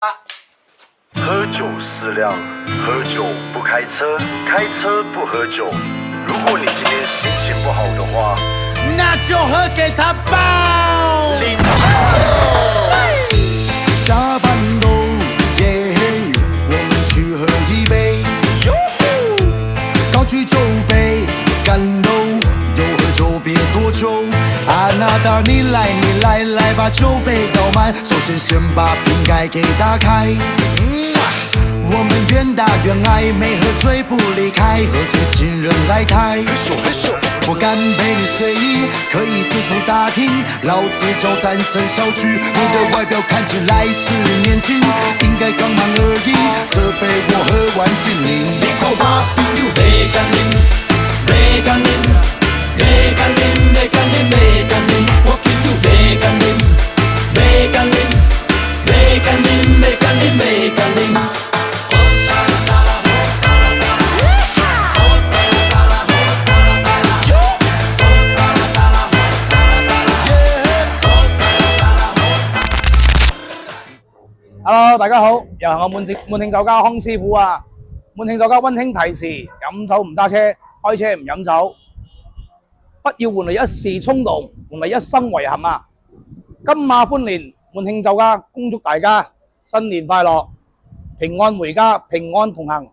喝酒适量，喝酒不开车，开车不喝酒。如果你今天心情不好的话，那就喝给他爆！领酒。下班喽，耶！我们去喝一杯，高举酒杯，干喽！有喝酒别多酒。啊，那达你来，你来，来把酒杯倒满。首先把瓶盖给打开。我们愿打愿爱，没喝醉不离开，喝醉情人来抬。我敢陪你随意，可以四处打听，老子就战胜小区。你的外表看起来是年轻，应该刚满而已。这杯我喝完敬你。你看我朋友袂干啉，袂干啉，袂干啉，袂干啉，袂干啉。我朋友袂干啉，袂干啉，袂干啉，袂干啉，袂干啉。Hello， 大家好，又係我滿慶酒家康師傅啊！滿慶酒家溫馨提示：飲酒唔揸車，開車唔飲酒，不要換嚟一時衝動，換嚟一生遺憾啊！金馬歡年，滿慶酒家恭祝大家新年快樂，平安回家，平安同行，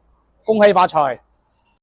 恭喜發財！